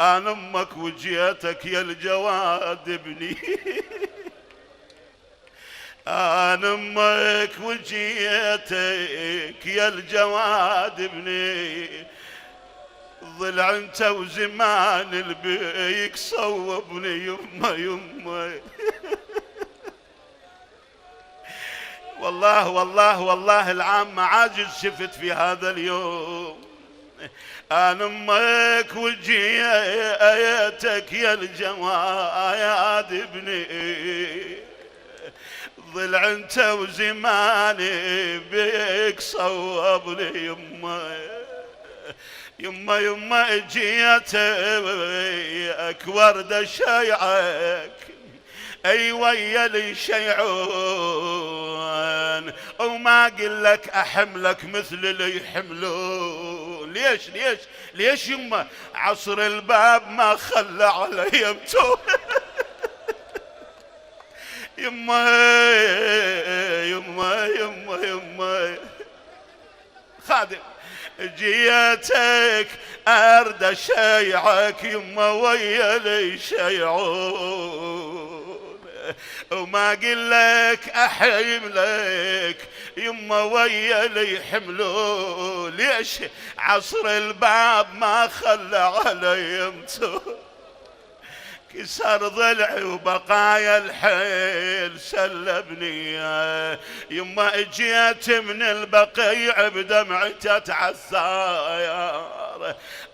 انا امك وجيتك يا الجواد ابني. انا امك وجيتك يا الجواد ابني، ضلع انت وزمان البيك صوبني يما يما. والله والله والله العام عاجز شفت في هذا اليوم. انا امك وجيتك يا الجواد ابني، ضلع انت وزماني بيك صوبني يما يما يما. جيتك ورد شيعك اي ويا لي شيعون، وما اقول لك احملك مثل اللي يحملون. ليش ليش ليش يما؟ عصر الباب ما خلى علي يمتون. يما يما يما يما خادم. جيتك ارد شيعك يما ويا لي شيعون، وما اقول لك احملك يما ويا لي حملون. ليش؟ عصر الباب ما خلى علي يمتون. كسر ضلعي وبقايا الحيل سلبني يما. اجيت من البقيع بدمعتي اتعثر،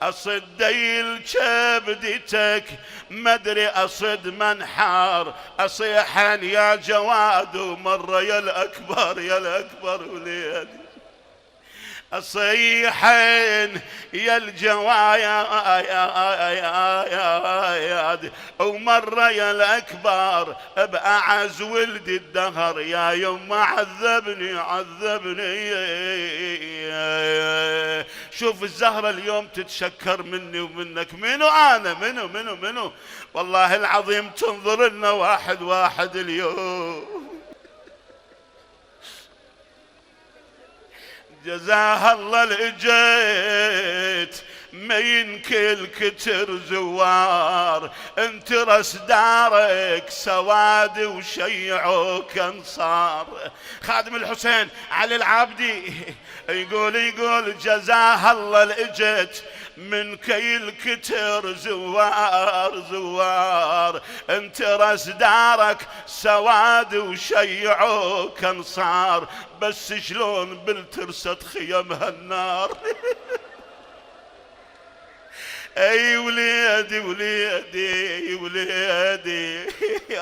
اصد ديل كبدتك مدري اصد منحار، اصيحا يا جواد ومره يا الاكبر يا الاكبر وليدي، اصيحين يا الجوايد ومرة يا الأكبر بأعز ولد الدهر. يا يما عذبني عذبني. شوف الزهرة اليوم تتشكر مني ومنك. منو أنا؟ منو والله العظيم تنظر لنا واحد واحد اليوم. جزاها الله الاجيت من كل كتر زوار، انت رس دارك سواد وشيعوك انصار. خادم الحسين علي العابدي يقول جزاها الله الاجيت من كيل كتر زوار، انت رس دارك سواد وشيعوك انصار، بس شلون بالترسة خيمها النار. اي وليدي وليدي وليدي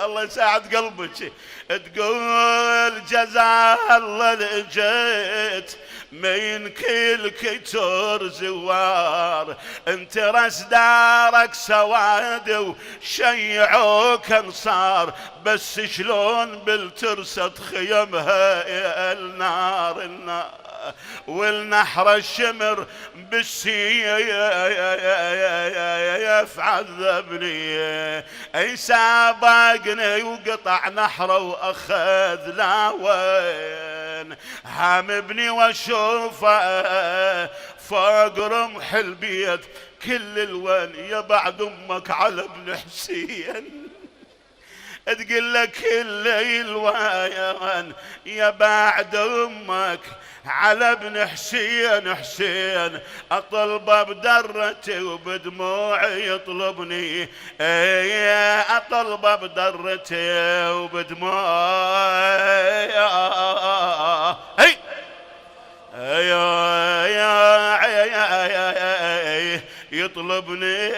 الله يساعد قلبك. تقول جزاه الله لجيت من كل كتر زوار، انت رس دارك سواد وشيعوك انصار، بس شلون بالترسة خيمها النار النار، والنحر الشمر بالسيف عذبني. اي سابقني وقطع نحره واخذ لا وين، هام ابني واشوفه فوق رمح البيت كل الوين. يا بعد امك على ابن حسين تقول لك الليل وين، يا بعد امك على ابن حسين اطلبه بدرتي وبدموعي يطلبني. اطلبه بدرتي وبدموعي يطلبني.